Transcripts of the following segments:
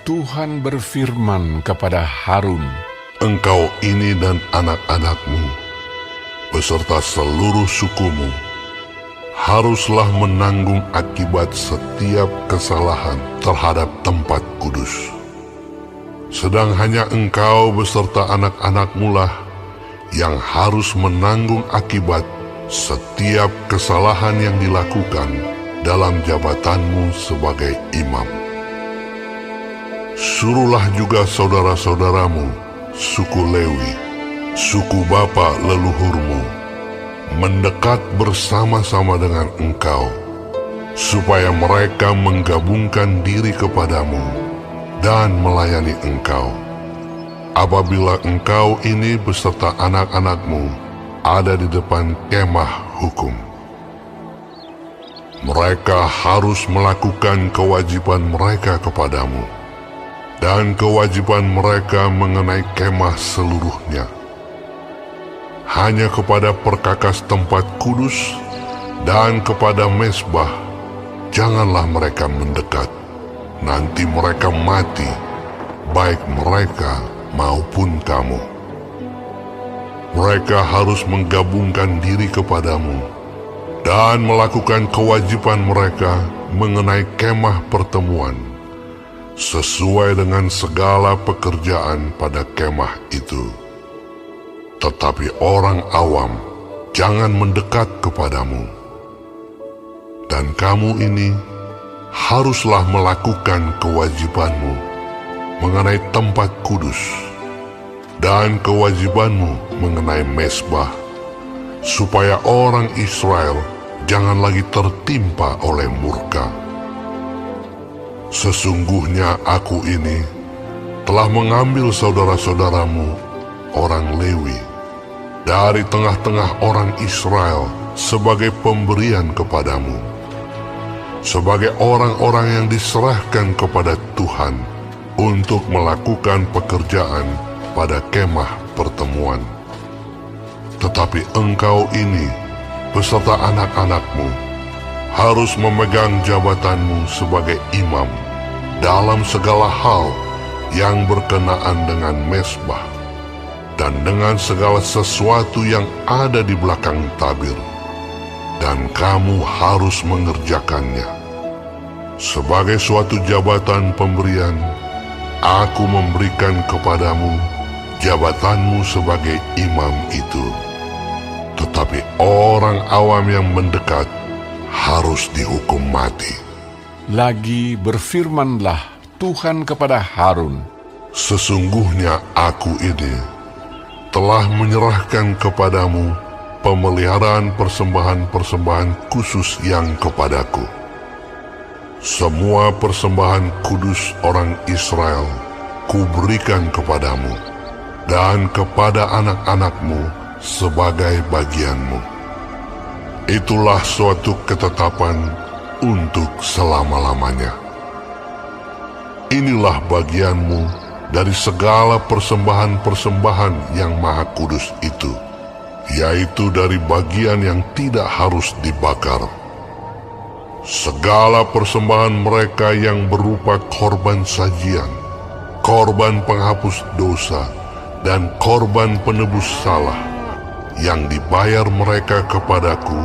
Tuhan berfirman kepada Harun, "Engkau ini dan anak-anakmu, beserta seluruh sukumu, haruslah menanggung akibat setiap kesalahan terhadap tempat kudus. Sedang hanya engkau beserta anak-anakmu lah yang harus menanggung akibat setiap kesalahan yang dilakukan dalam jabatanmu sebagai imam. Suruhlah juga saudara-saudaramu, suku Lewi, suku bapa leluhurmu, mendekat bersama-sama dengan engkau, supaya mereka menggabungkan diri kepadamu dan melayani engkau. Apabila engkau ini beserta anak-anakmu ada di depan kemah hukum, mereka harus melakukan kewajiban mereka kepadamu dan kewajiban mereka mengenai kemah seluruhnya. Hanya kepada perkakas tempat kudus dan kepada mezbah janganlah mereka mendekat, nanti mereka mati, baik mereka maupun kamu. Mereka harus menggabungkan diri kepadamu dan melakukan kewajiban mereka mengenai kemah pertemuan, sesuai dengan segala pekerjaan pada kemah itu. Tetapi orang awam jangan mendekat kepadamu. Dan kamu ini haruslah melakukan kewajibanmu mengenai tempat kudus dan kewajibanmu mengenai mezbah, supaya orang Israel jangan lagi tertimpa oleh murka. Sesungguhnya aku ini telah mengambil saudara-saudaramu, orang Lewi, dari tengah-tengah orang Israel sebagai pemberian kepadamu, sebagai orang-orang yang diserahkan kepada Tuhan untuk melakukan pekerjaan pada kemah pertemuan. Tetapi engkau ini beserta anak-anakmu harus memegang jabatanmu sebagai imam dalam segala hal yang berkenaan dengan mezbah dan dengan segala sesuatu yang ada di belakang tabir, dan kamu harus mengerjakannya. Sebagai suatu jabatan pemberian, aku memberikan kepadamu jabatanmu sebagai imam itu. Tetapi orang awam yang mendekat harus dihukum mati." Lagi berfirmanlah Tuhan kepada Harun, "Sesungguhnya aku ini telah menyerahkan kepadamu pemeliharaan persembahan-persembahan khusus yang kepadaku. Semua persembahan kudus orang Israel kuberikan kepadamu dan kepada anak-anakmu sebagai bagianmu. Itulah suatu ketetapan untuk selama-lamanya. Inilah bagianmu dari segala persembahan-persembahan yang maha kudus itu, yaitu dari bagian yang tidak harus dibakar. Segala persembahan mereka yang berupa korban sajian, korban penghapus dosa, dan korban penebus salah, yang dibayar mereka kepadaku,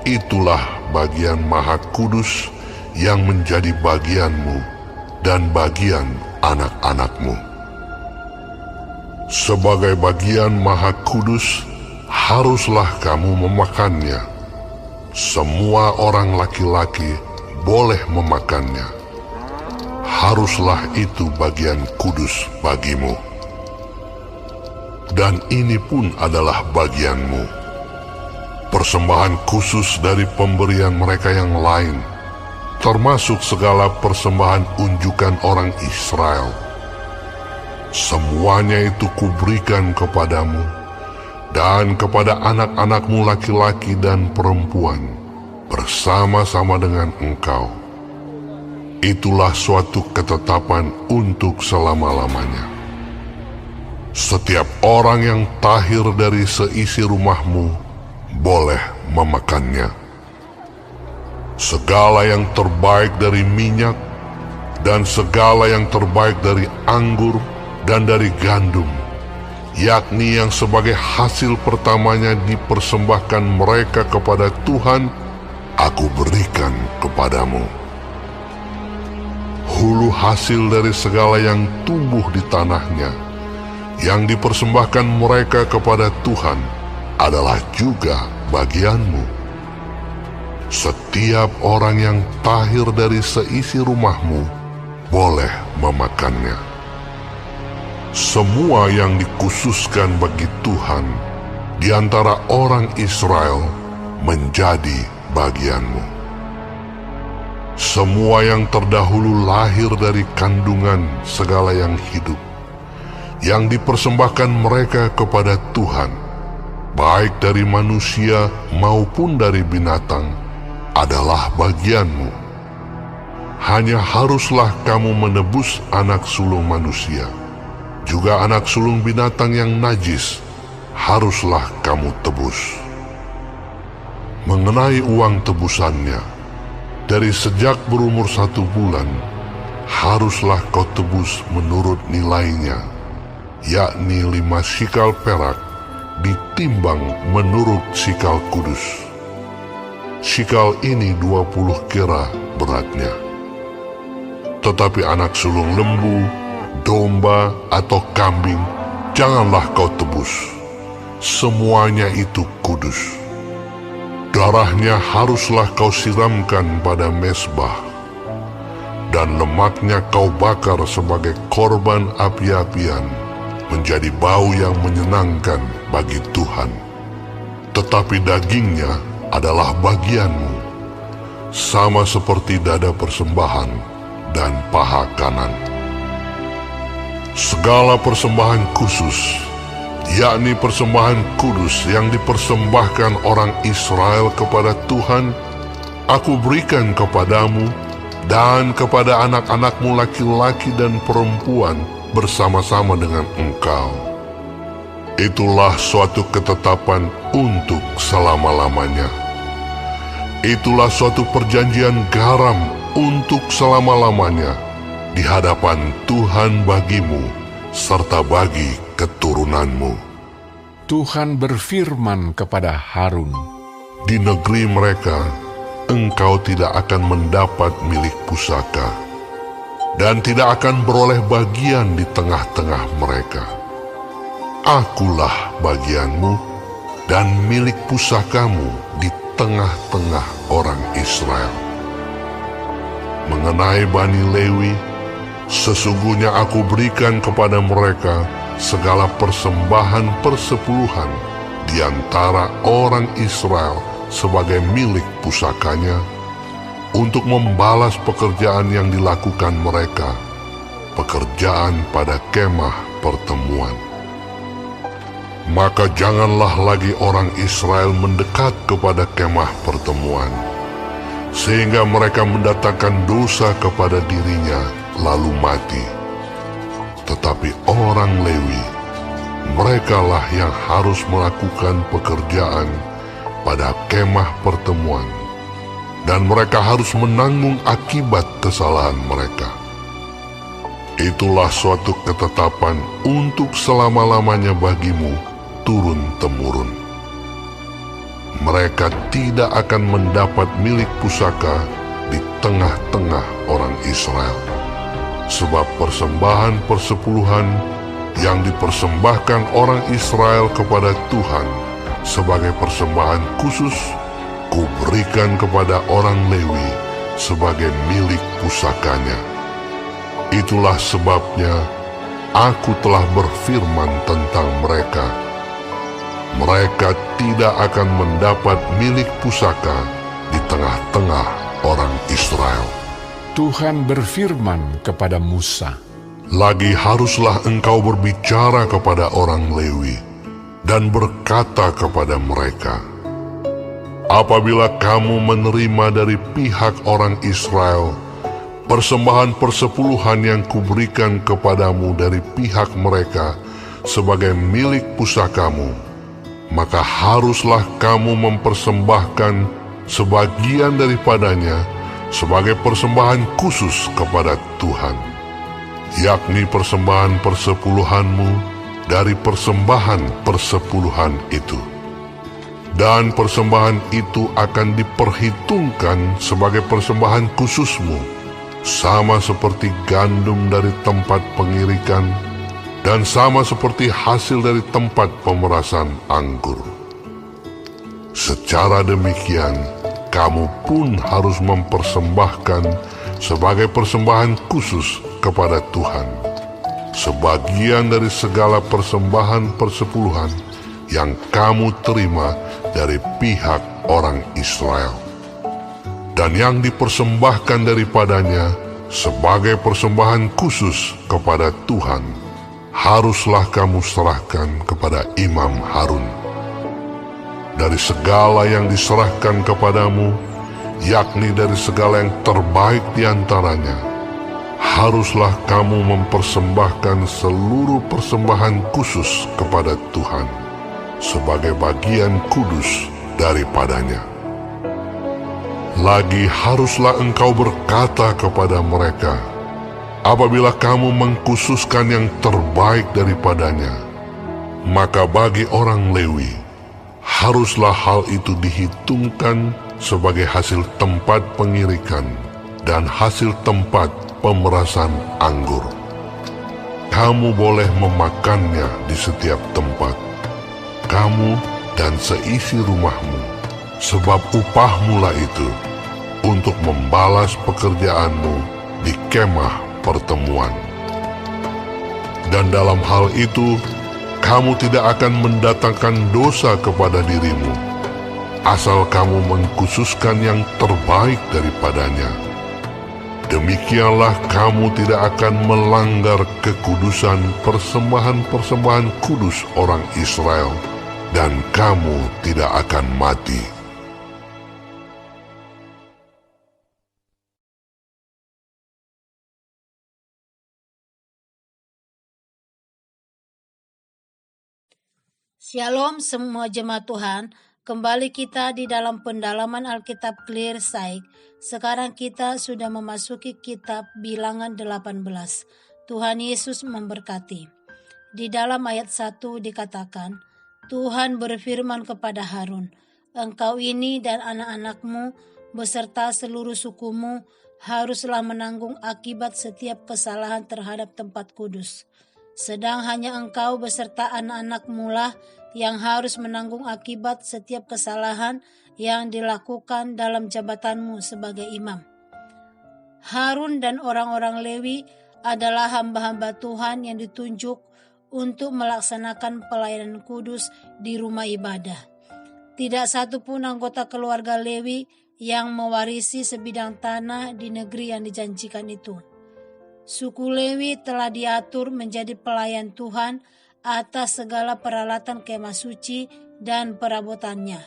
itulah bagian maha kudus yang menjadi bagianmu dan bagian anak-anakmu. Sebagai bagian maha kudus, haruslah kamu memakannya. Semua orang laki-laki boleh memakannya. Haruslah itu bagian kudus bagimu. Dan ini pun adalah bagianmu, persembahan khusus dari pemberian mereka yang lain, termasuk segala persembahan unjukan orang Israel. Semuanya itu kuberikan kepadamu dan kepada anak-anakmu laki-laki dan perempuan bersama-sama dengan engkau. Itulah suatu ketetapan untuk selama-lamanya. Setiap orang yang tahir dari seisi rumahmu boleh memakannya. Segala yang terbaik dari minyak dan segala yang terbaik dari anggur dan dari gandum, yakni yang sebagai hasil pertamanya dipersembahkan mereka kepada Tuhan, aku berikan kepadamu. Hulu hasil dari segala yang tumbuh di tanahnya, yang dipersembahkan mereka kepada Tuhan, adalah juga bagianmu. Setiap orang yang tahir dari seisi rumahmu boleh memakannya. Semua yang dikhususkan bagi Tuhan di antara orang Israel menjadi bagianmu. Semua yang terdahulu lahir dari kandungan segala yang hidup, yang dipersembahkan mereka kepada Tuhan, baik dari manusia maupun dari binatang, adalah bagianmu. Hanya haruslah kamu menebus anak sulung manusia, juga anak sulung binatang yang najis haruslah kamu tebus. Mengenai uang tebusannya, dari sejak berumur 1 bulan, haruslah kau tebus menurut nilainya, yakni 5 sikal perak, ditimbang menurut sikal kudus. Sikal ini 20 kera beratnya. Tetapi anak sulung lembu, domba, atau kambing, janganlah kau tebus. Semuanya itu kudus. Darahnya haruslah kau siramkan pada mezbah, dan lemaknya kau bakar sebagai korban api-apian, menjadi bau yang menyenangkan bagi Tuhan. Tetapi dagingnya adalah bagianmu, sama seperti dada persembahan dan paha kanan. Segala persembahan khusus, yakni persembahan kudus yang dipersembahkan orang Israel kepada Tuhan, aku berikan kepadamu dan kepada anak-anakmu laki-laki dan perempuan bersama-sama dengan engkau. Itulah suatu ketetapan untuk selama-lamanya. Itulah suatu perjanjian garam untuk selama-lamanya di hadapan Tuhan bagimu serta bagi keturunanmu. Tuhan berfirman kepada Harun, Di negeri mereka engkau tidak akan mendapat milik pusaka, dan tidak akan beroleh bagian di tengah-tengah mereka. Akulah bagianmu dan milik pusakamu di tengah-tengah orang Israel. Mengenai Bani Lewi, sesungguhnya aku berikan kepada mereka segala persembahan persepuluhan di antara orang Israel sebagai milik pusakanya, untuk membalas pekerjaan yang dilakukan mereka, pekerjaan pada kemah pertemuan. Maka janganlah lagi orang Israel mendekat kepada kemah pertemuan, sehingga mereka mendatangkan dosa kepada dirinya lalu mati. Tetapi orang Lewi, merekalah yang harus melakukan pekerjaan pada kemah pertemuan, dan mereka harus menanggung akibat kesalahan mereka. Itulah suatu ketetapan untuk selama-lamanya bagimu turun-temurun. Mereka tidak akan mendapat milik pusaka di tengah-tengah orang Israel, sebab persembahan persepuluhan yang dipersembahkan orang Israel kepada Tuhan sebagai persembahan khusus, kuberikan kepada orang Lewi sebagai milik pusakanya. Itulah sebabnya aku telah berfirman tentang mereka. Mereka tidak akan mendapat milik pusaka di tengah-tengah orang Israel. Tuhan berfirman kepada Musa, Lagi haruslah engkau berbicara kepada orang Lewi dan berkata kepada mereka, apabila kamu menerima dari pihak orang Israel persembahan persepuluhan yang kuberikan kepadamu dari pihak mereka sebagai milik pusakamu, maka haruslah kamu mempersembahkan sebagian daripadanya sebagai persembahan khusus kepada Tuhan, yakni persembahan persepuluhanmu dari persembahan persepuluhan itu. Dan persembahan itu akan diperhitungkan sebagai persembahan khususmu, sama seperti gandum dari tempat pengirikan dan sama seperti hasil dari tempat pemerasan anggur. Secara demikian, kamu pun harus mempersembahkan sebagai persembahan khusus kepada Tuhan, sebagian dari segala persembahan persepuluhan yang kamu terima dari pihak orang Israel. Dan yang dipersembahkan daripadanya sebagai persembahan khusus kepada Tuhan, haruslah kamu serahkan kepada Imam Harun. Dari segala yang diserahkan kepadamu, yakni dari segala yang terbaik di antaranya, haruslah kamu mempersembahkan seluruh persembahan khusus kepada Tuhan, sebagai bagian kudus daripadanya. Lagi haruslah engkau berkata kepada mereka, apabila kamu mengkhususkan yang terbaik daripadanya, maka bagi orang Lewi, haruslah hal itu dihitungkan sebagai hasil tempat pengirikan dan hasil tempat pemerasan anggur. Kamu boleh memakannya di setiap tempat, kamu dan seisi rumahmu, sebab upahmulah itu untuk membalas pekerjaanmu di kemah pertemuan. Dan dalam hal itu, kamu tidak akan mendatangkan dosa kepada dirimu, asal kamu mengkhususkan yang terbaik daripadanya. Demikianlah kamu tidak akan melanggar kekudusan persembahan-persembahan kudus orang Israel, dan kamu tidak akan mati. Shalom semua jemaat Tuhan, kembali kita di dalam pendalaman Alkitab Clear Sight. Sekarang kita sudah memasuki kitab Bilangan 18. Tuhan Yesus memberkati. Di dalam ayat 1 dikatakan, Tuhan berfirman kepada Harun, engkau ini dan anak-anakmu beserta seluruh sukumu haruslah menanggung akibat setiap kesalahan terhadap tempat kudus. Sedang hanya engkau beserta anak-anakmu lah yang harus menanggung akibat setiap kesalahan yang dilakukan dalam jabatanmu sebagai imam. Harun dan orang-orang Lewi adalah hamba-hamba Tuhan yang ditunjuk untuk melaksanakan pelayanan kudus di rumah ibadah. Tidak satu pun anggota keluarga Lewi yang mewarisi sebidang tanah di negeri yang dijanjikan itu. Suku Lewi telah diatur menjadi pelayan Tuhan atas segala peralatan kemah suci dan perabotannya.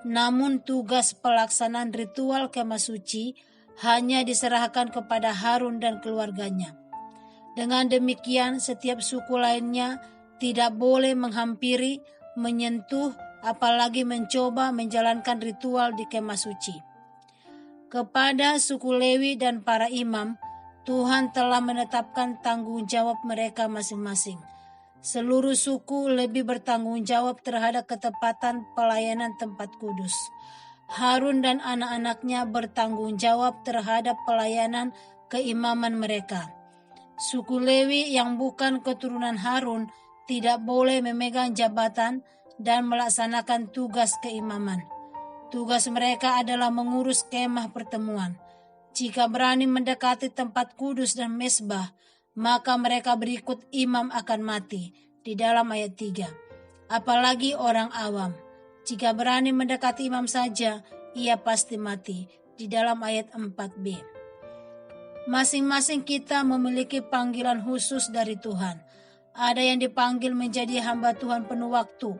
Namun tugas pelaksanaan ritual kemah suci hanya diserahkan kepada Harun dan keluarganya. Dengan demikian setiap suku lainnya tidak boleh menghampiri, menyentuh, apalagi mencoba menjalankan ritual di kemah suci. Kepada suku Lewi dan para imam, Tuhan telah menetapkan tanggung jawab mereka masing-masing. Seluruh suku lebih bertanggung jawab terhadap ketepatan pelayanan tempat kudus. Harun dan anak-anaknya bertanggung jawab terhadap pelayanan keimaman mereka. Suku Lewi yang bukan keturunan Harun tidak boleh memegang jabatan dan melaksanakan tugas keimaman. Tugas mereka adalah mengurus kemah pertemuan. Jika berani mendekati tempat kudus dan mesbah, maka mereka berikut imam akan mati, di dalam ayat 3. Apalagi orang awam, jika berani mendekati imam saja, ia pasti mati, di dalam ayat 4b. Masing-masing kita memiliki panggilan khusus dari Tuhan. Ada yang dipanggil menjadi hamba Tuhan penuh waktu,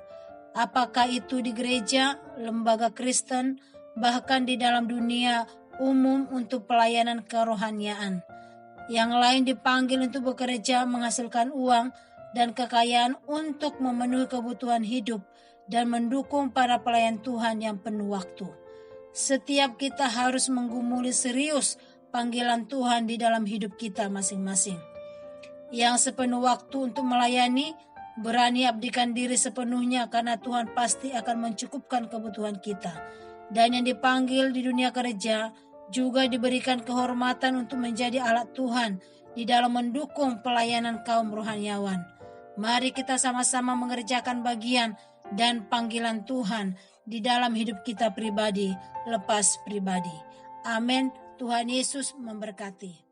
apakah itu di gereja, lembaga Kristen, bahkan di dalam dunia umum untuk pelayanan kerohaniaan. Yang lain dipanggil untuk bekerja menghasilkan uang dan kekayaan untuk memenuhi kebutuhan hidup dan mendukung para pelayan Tuhan yang penuh waktu. Setiap kita harus menggumuli serius panggilan Tuhan di dalam hidup kita masing-masing. Yang sepenuh waktu untuk melayani, berani abdikan diri sepenuhnya karena Tuhan pasti akan mencukupkan kebutuhan kita. Dan yang dipanggil di dunia kerja juga diberikan kehormatan untuk menjadi alat Tuhan di dalam mendukung pelayanan kaum rohaniawan. Mari kita sama-sama mengerjakan bagian dan panggilan Tuhan di dalam hidup kita pribadi, lepas pribadi. Amin. Tuhan Yesus memberkati.